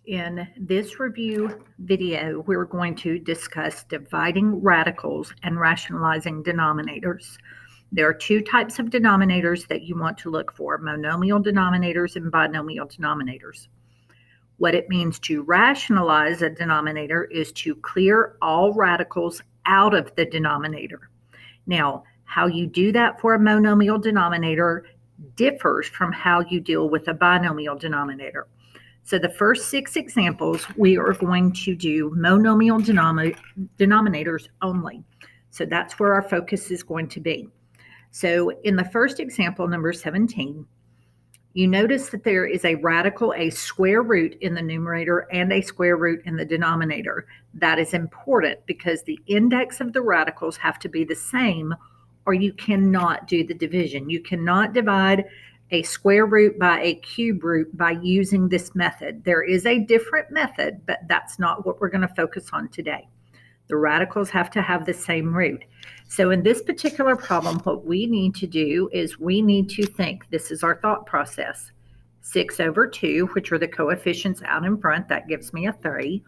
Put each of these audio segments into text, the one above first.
In this review video, we're going to discuss dividing radicals and rationalizing denominators. There are two types of denominators that you want to look for: monomial denominators and binomial denominators. What it means to rationalize a denominator is to clear all radicals out of the denominator. Now, how you do that for a monomial denominator differs from how you deal with a binomial denominator. So the first 6 examples, we are going to do monomial denominators only. So that's where our focus is going to be. So in the first example, number 17, you notice that there is a radical, a square root in the numerator and a square root in the denominator. That is important because the index of the radicals have to be the same, or you cannot do the division. You cannot divide a square root by a cube root by using this method. There is a different method, but that's not what we're going to focus on today. The radicals have to have the same root. So in this particular problem, what we need to do is we need to think, this is our thought process, 6 over 2, which are the coefficients out in front, that gives me a 3.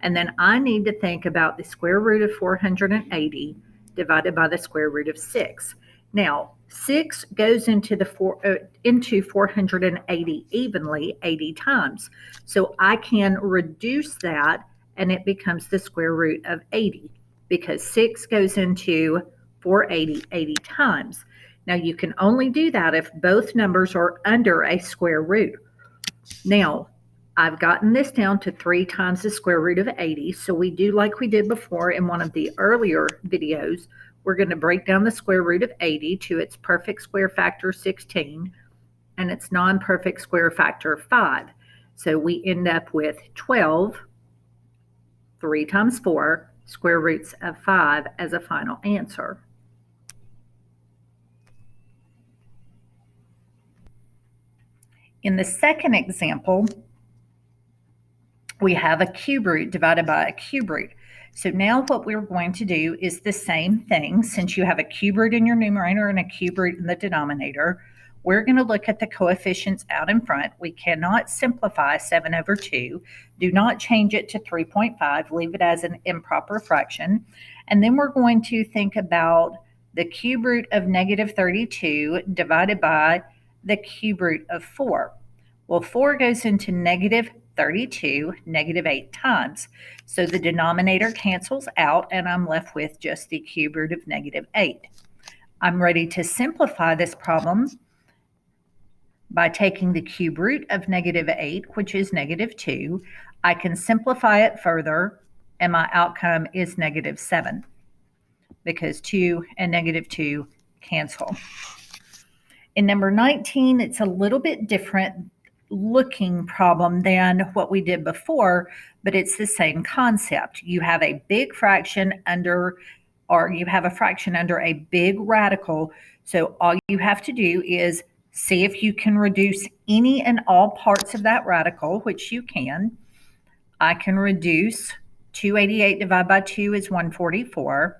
And then I need to think about the square root of 480 divided by the square root of 6. Now, 6 goes into 480 evenly 80 times. So I can reduce that and it becomes the square root of 80 because 6 goes into 480 80 times. Now, you can only do that if both numbers are under a square root. Now, I've gotten this down to 3 times the square root of 80. So we do like we did before in one of the earlier videos. We're going to break down the square root of 80 to its perfect square factor 16 and its non-perfect square factor 5. So we end up with 12, 3 times 4, square roots of 5 as a final answer. In the second example, we have a cube root divided by a cube root. So now what we're going to do is the same thing. Since you have a cube root in your numerator and a cube root in the denominator, we're going to look at the coefficients out in front. We cannot simplify 7 over 2. Do not change it to 3.5. Leave it as an improper fraction. And then we're going to think about the cube root of negative 32 divided by the cube root of 4. Well, 4 goes into negative 32, negative 8 times. So the denominator cancels out and I'm left with just the cube root of negative 8. I'm ready to simplify this problem by taking the cube root of negative 8, which is negative 2. I can simplify it further and my outcome is negative 7 because 2 and negative 2 cancel. In number 19, it's a little bit different looking problem than what we did before, but it's the same concept. You have a big fraction under, or you have a fraction under a big radical. So all you have to do is see if you can reduce any and all parts of that radical, which you can. I can reduce 288 divided by 2 is 144.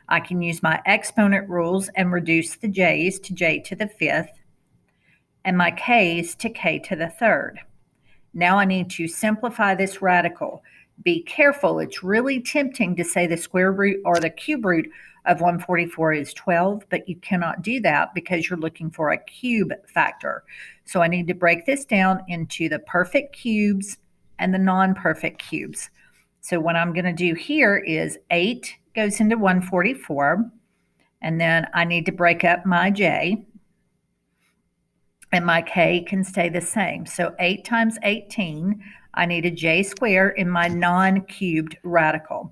I can use my exponent rules and reduce the j's to j to the 5th. And my k's to k to the 3rd. Now I need to simplify this radical. Be careful, it's really tempting to say the square root or the cube root of 144 is 12, but you cannot do that because you're looking for a cube factor. So I need to break this down into the perfect cubes and the non-perfect cubes. So what I'm going to do here is 8 goes into 144, and then I need to break up my j. And my k can stay the same. So 8 times 18, I need a j square in my non-cubed radical.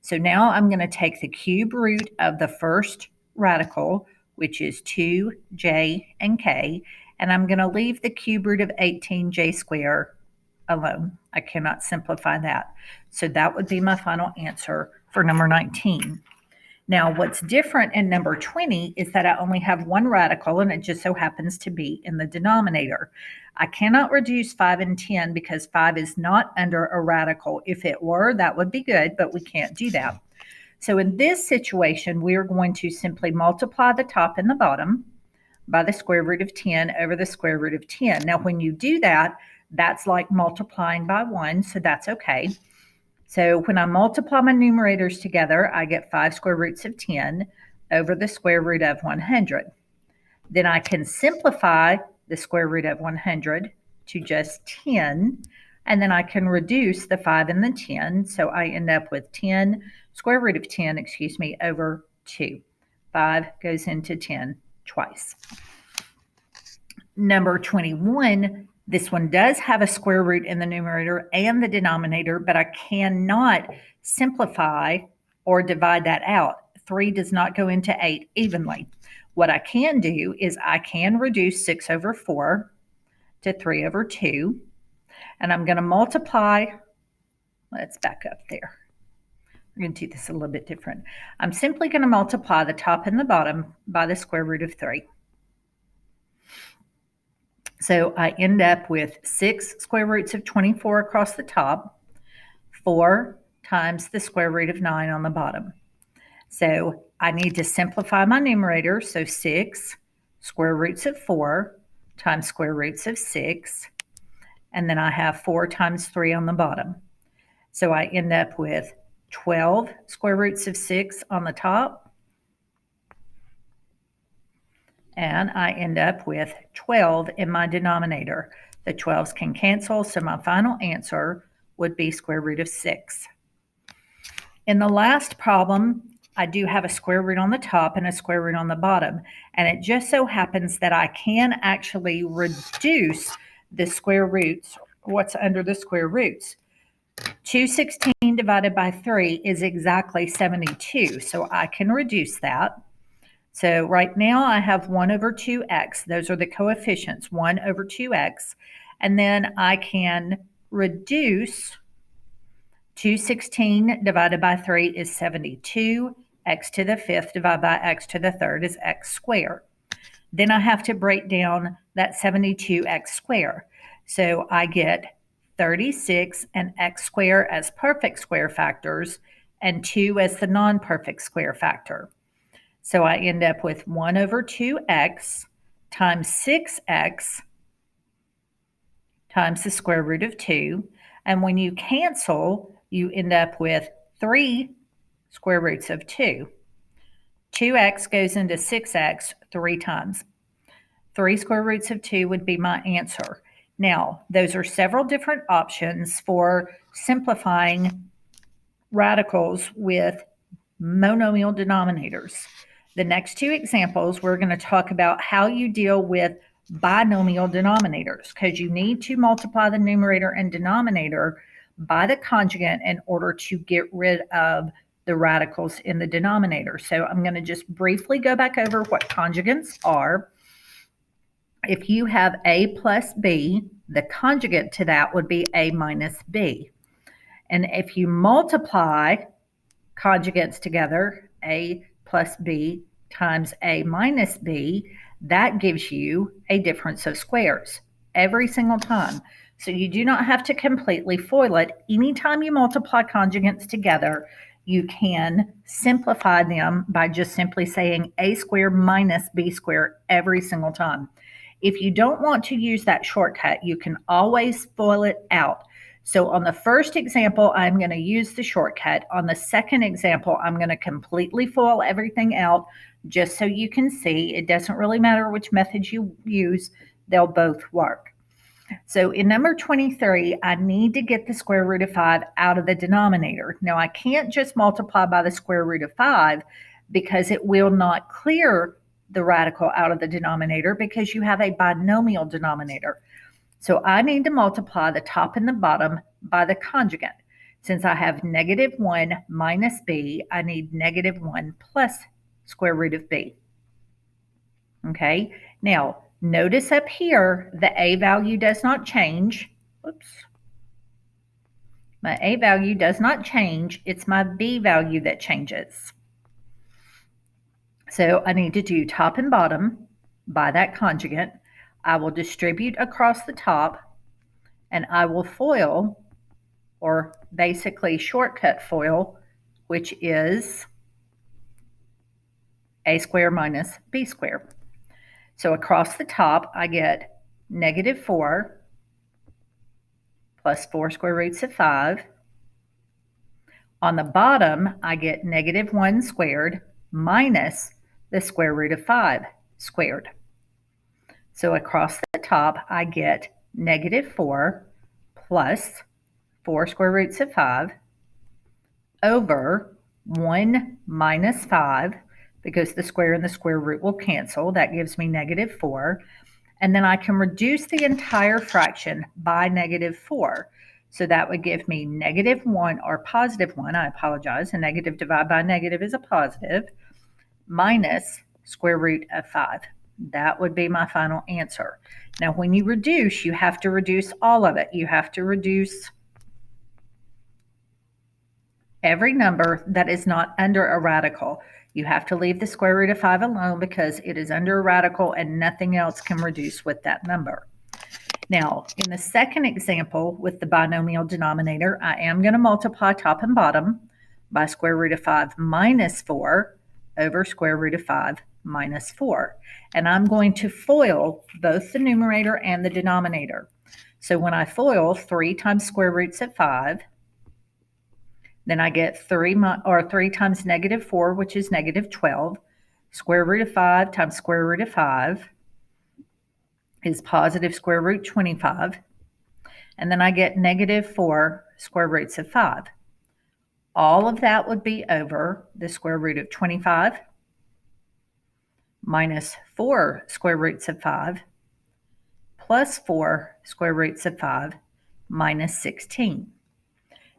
So now I'm going to take the cube root of the first radical, which is 2j and k, and I'm going to leave the cube root of 18j square alone. I cannot simplify that. So that would be my final answer for number 19. Now, what's different in number 20 is that I only have one radical, and it just so happens to be in the denominator. I cannot reduce 5 and 10 because 5 is not under a radical. If it were, that would be good, but we can't do that. So in this situation, we are going to simply multiply the top and the bottom by the square root of 10 over the square root of 10. Now, when you do that, That's like multiplying by 1, so that's okay. So when I multiply my numerators together, I get 5 square roots of 10 over the square root of 100. Then I can simplify the square root of 100 to just 10, and then I can reduce the 5 and the 10, so I end up with 10 square root of 10, over 2. 5 goes into 10 twice. Number 21, this one does have a square root in the numerator and the denominator, but I cannot simplify or divide that out. 3 does not go into 8 evenly. What I can do is I can reduce 6 over 4 to 3 over 2, and I'm going to multiply. Let's back up there. We're going to do this a little bit different. I'm simply going to multiply the top and the bottom by the square root of 3. So I end up with 6 square roots of 24 across the top, 4 times the square root of 9 on the bottom. So I need to simplify my numerator, so 6 square roots of 4 times square roots of 6, and then I have 4 times 3 on the bottom. So I end up with 12 square roots of 6 on the top, and I end up with 12 in my denominator. The 12s can cancel, so my final answer would be square root of 6. In the last problem, I do have a square root on the top and a square root on the bottom, and it just so happens that I can actually reduce the square roots, what's under the square roots. 216 divided by 3 is exactly 72, so I can reduce that. So right now I have 1 over 2x. Those are the coefficients, 1 over 2x. And then I can reduce 216 divided by 3 is 72. X to the 5th divided by x to the 3rd is x squared. Then I have to break down that 72x squared. So I get 36 and x squared as perfect square factors and 2 as the non-perfect square factor. So I end up with 1 over 2x times 6x times the square root of 2. And when you cancel, you end up with 3 square roots of 2. 2x goes into 6x 3 times. 3 square roots of 2 would be my answer. Now, those are several different options for simplifying radicals with monomial denominators. The next 2 examples, we're going to talk about how you deal with binomial denominators, because you need to multiply the numerator and denominator by the conjugate in order to get rid of the radicals in the denominator. So I'm going to just briefly go back over what conjugates are. If you have a plus b, the conjugate to that would be a minus b. And if you multiply conjugates together, a plus b times a minus b, that gives you a difference of squares every single time. So you do not have to completely FOIL it. Anytime you multiply conjugates together, you can simplify them by just simply saying a squared minus b squared every single time. If you don't want to use that shortcut, you can always FOIL it out. So on the first example, I'm going to use the shortcut. On the second example, I'm going to completely FOIL everything out just so you can see. It doesn't really matter which method you use. They'll both work. So in number 23, I need to get the square root of 5 out of the denominator. Now, I can't just multiply by the square root of 5 because it will not clear the radical out of the denominator because you have a binomial denominator. So I need to multiply the top and the bottom by the conjugate. Since I have negative 1 minus b, I need negative 1 plus square root of b. Okay, now notice up here the a value does not change. Oops. My a value does not change. It's my b value that changes. So I need to do top and bottom by that conjugate. I will distribute across the top, and I will FOIL, or basically shortcut FOIL, which is a squared minus b squared. So across the top, I get negative 4 plus 4 square roots of 5. On the bottom, I get negative 1 squared minus the square root of 5 squared. So across the top, I get negative 4 plus 4 square roots of 5 over 1 minus 5, because the square and the square root will cancel. That gives me negative 4. And then I can reduce the entire fraction by negative 4. So that would give me negative 1, or positive 1, I apologize. A negative divided by negative is a positive, minus square root of 5. That would be my final answer. Now, when you reduce, you have to reduce all of it. You have to reduce every number that is not under a radical. You have to leave the square root of 5 alone because it is under a radical and nothing else can reduce with that number. Now, in the second example with the binomial denominator, I am going to multiply top and bottom by square root of 5 minus 4 over square root of 5 minus 4. And I'm going to FOIL both the numerator and the denominator. So when I FOIL 3 times square roots of 5, then I get 3 times negative 4, which is negative 12. Square root of 5 times square root of 5 is positive square root 25. And then I get negative 4 square roots of 5. All of that would be over the square root of 25 minus 4 square roots of 5 plus 4 square roots of 5 minus 16.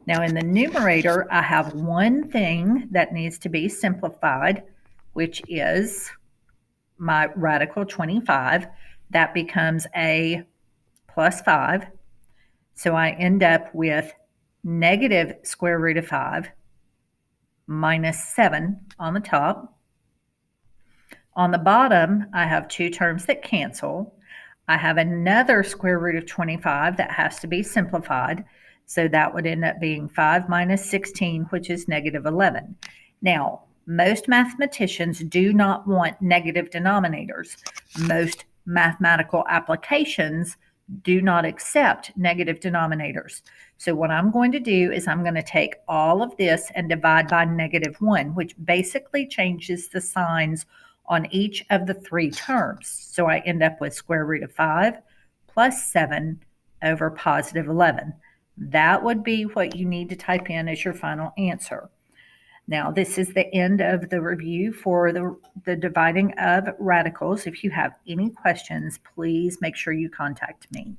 Now in the numerator, I have one thing that needs to be simplified, which is my radical 25. That becomes a plus 5. So I end up with negative square root of 5 minus 7 on the top. On the bottom, I have two terms that cancel. I have another square root of 25 that has to be simplified. So that would end up being 5 minus 16, which is negative 11. Now, most mathematicians do not want negative denominators. Most mathematical applications do not accept negative denominators. So what I'm going to do is I'm going to take all of this and divide by negative 1, which basically changes the signs on each of the three terms. So I end up with square root of 5 plus 7 over positive 11. That would be what you need to type in as your final answer. Now, this is the end of the review for the dividing of radicals. If you have any questions, please make sure you contact me.